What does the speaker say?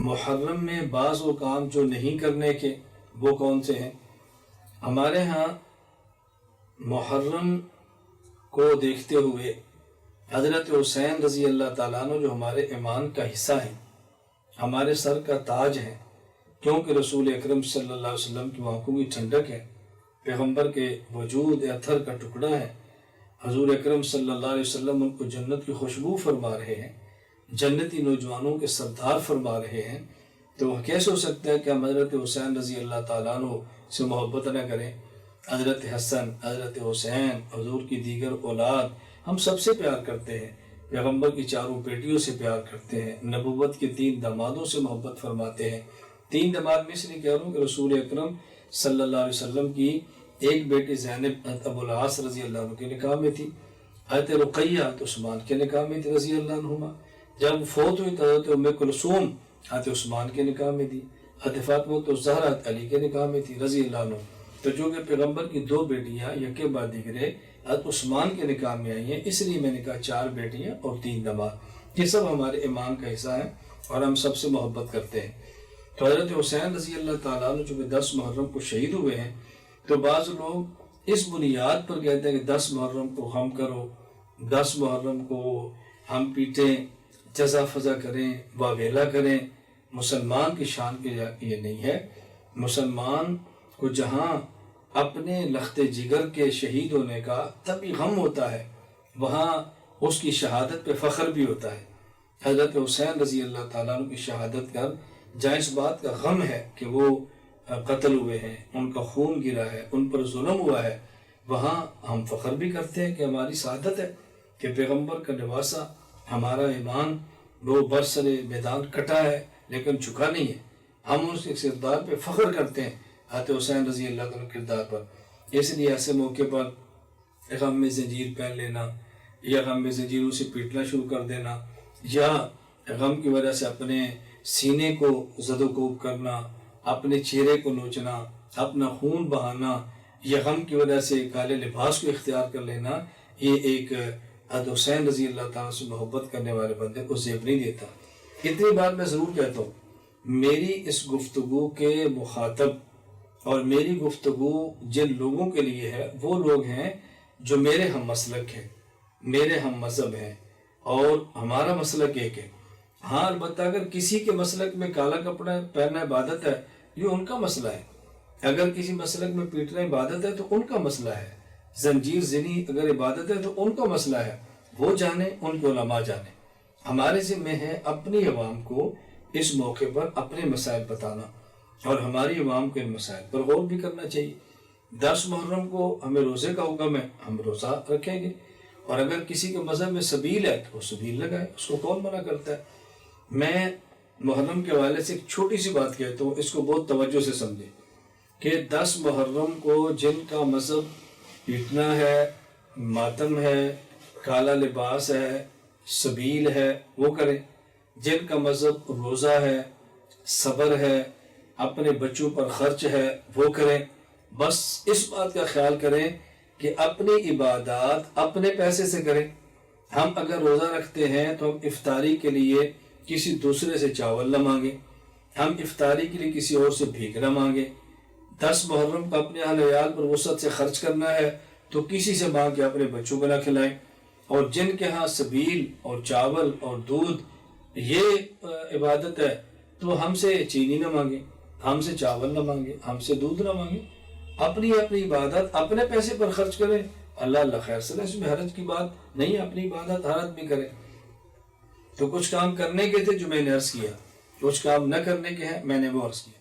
محرم میں بعض وہ کام جو نہیں کرنے کے وہ کون سے ہیں؟ ہمارے ہاں محرم کو دیکھتے ہوئے حضرت حسین رضی اللہ تعالیٰ عنہ جو ہمارے ایمان کا حصہ ہیں، ہمارے سر کا تاج ہے، کیونکہ رسول اکرم صلی اللہ علیہ وسلم کی آنکھوں کی ٹھنڈک ہے، پیغمبر کے وجود اتھر کا ٹکڑا ہے، حضور اکرم صلی اللہ علیہ وسلم ان کو جنت کی خوشبو فرما رہے ہیں، جنتی نوجوانوں کے سردار فرما رہے ہیں، تو وہ کیسے ہو سکتا ہے کہ ہم حضرت حسین رضی اللہ تعالیٰ عنہ سے محبت نہ کریں؟ حضرت حسن، حضرت حسین، حضور کی دیگر اولاد، ہم سب سے پیار کرتے ہیں، پیغمبر کی چاروں بیٹیوں سے پیار کرتے ہیں، نبوت کے 3 دامادوں سے محبت فرماتے ہیں۔ 3 داماد میں اس لیے کہہ رہا ہوں کہ رسول اکرم صلی اللہ علیہ وسلم کی ایک بیٹی زینب ابو العاص رضی اللہ عنہ کے نکاح میں تھی، حضرت رقیہ عثمان کے نکاح میں تھی رضی اللہ عنہما، جب فوت ہوئی تو حضرت ام کلثوم حضرت عثمان کے نکاح میں تھی، حضرت فاطمہ الزہرا علی کے نکاح میں تھی رضی اللہ عنہ۔ تو جو کہ پیغمبر کی 2 بیٹیاں یکے بعد دیگرے حضرت عثمان کے نکاح میں آئی ہیں، اس لیے میں نے کہا 4 بیٹیاں اور 3 داماد، یہ سب ہمارے ایمان کا حصہ ہیں اور ہم سب سے محبت کرتے ہیں۔ تو حضرت حسین رضی اللہ تعالیٰ عنہ جو کہ 10 محرم کو شہید ہوئے ہیں، تو بعض لوگ اس بنیاد پر کہتے ہیں کہ 10 محرم کو ہم کرو، 10 محرم کو ہم پیٹیں، جزا فضا کریں، واویلا کریں۔ مسلمان کی شان کے یہ نہیں ہے۔ مسلمان کو جہاں اپنے لخت جگر کے شہید ہونے کا تبھی غم ہوتا ہے، وہاں اس کی شہادت پہ فخر بھی ہوتا ہے۔ حضرت حسین رضی اللہ تعالیٰ عنہ کی شہادت کا جہاں اس بات کا غم ہے کہ وہ قتل ہوئے ہیں، ان کا خون گرا ہے، ان پر ظلم ہوا ہے، وہاں ہم فخر بھی کرتے ہیں کہ ہماری سعادت ہے کہ پیغمبر کا نواسہ ہمارا ایمان وہ برسر میدان کٹا ہے لیکن جھکا نہیں ہے۔ ہم اس کے کردار پہ فخر کرتے ہیں، حضرت حسین رضی اللہ عنہ کردار پر۔ اس لیے ایسے موقع پر غم میں زنجیر پہن لینا یا غم میں زنجیروں سے پیٹنا شروع کر دینا یا غم کی وجہ سے اپنے سینے کو زد و کوب کرنا، اپنے چہرے کو نوچنا، اپنا خون بہانا یا غم کی وجہ سے کالے لباس کو اختیار کر لینا، یہ ایک حضرت حسین رضی اللہ تعالیٰ سے محبت کرنے والے بندے کو زیب نہیں دیتا۔ اتنی بات میں ضرور کہتا ہوں، میری اس گفتگو کے مخاطب اور میری گفتگو جن لوگوں کے لیے ہے وہ لوگ ہیں جو میرے ہم مسلک ہیں، میرے ہم مذہب ہیں اور ہمارا مسلک ایک ہے۔ ہاں البتہ اگر کسی کے مسلک میں کالا کپڑا پہننا عبادت ہے، یہ ان کا مسئلہ ہے۔ اگر کسی مسلک میں پیٹنا عبادت ہے تو ان کا مسئلہ ہے۔ زنجیر زنی اگر عبادت ہے تو ان کا مسئلہ ہے، وہ جانے، ان کے علماء جانے۔ ہمارے ذمہ ہے اپنی عوام کو اس موقع پر اپنے مسائل بتانا اور ہماری عوام کو ان مسائل پر غور بھی کرنا چاہیے۔ 10 محرم کو ہمیں روزے کا حکم ہے، ہم روزہ رکھیں گے، اور اگر کسی کے مذہب میں سبیل ہے تو وہ سبیل لگائے، اس کو کون منع کرتا ہے؟ میں محرم کے حوالے سے ایک چھوٹی سی بات کہتا ہوں، اس کو بہت توجہ سے سمجھیں کہ 10 محرم کو جن کا مذہب پیٹنا ہے، ماتم ہے، کالا لباس ہے، سبیل ہے، وہ کریں۔ جن کا مذہب روزہ ہے، صبر ہے، اپنے بچوں پر خرچ ہے، وہ کریں۔ بس اس بات کا خیال کریں کہ اپنی عبادات اپنے پیسے سے کریں۔ ہم اگر روزہ رکھتے ہیں تو ہم افطاری کے لیے کسی دوسرے سے چاول نہ مانگیں، ہم افطاری کے لیے کسی اور سے بھیک نہ مانگیں۔ 10 محرم کا اپنے اہل عیال پر وسعت سے خرچ کرنا ہے تو کسی سے مانگ کے اپنے بچوں کو نہ کھلائیں۔ اور جن کے ہاں سبیل اور چاول اور دودھ یہ عبادت ہے تو ہم سے چینی نہ مانگیں، ہم سے چاول نہ مانگیں، ہم سے دودھ نہ مانگیں، اپنی عبادت اپنے پیسے پر خرچ کریں۔ اللہ خیر سے، اس میں حرج کی بات نہیں، اپنی عبادت ہر آدمی کرے۔ تو کچھ کام کرنے کے تھے جو میں نے عرض کیا، کچھ کام نہ کرنے کے ہیں میں نے وہ عرض کیا۔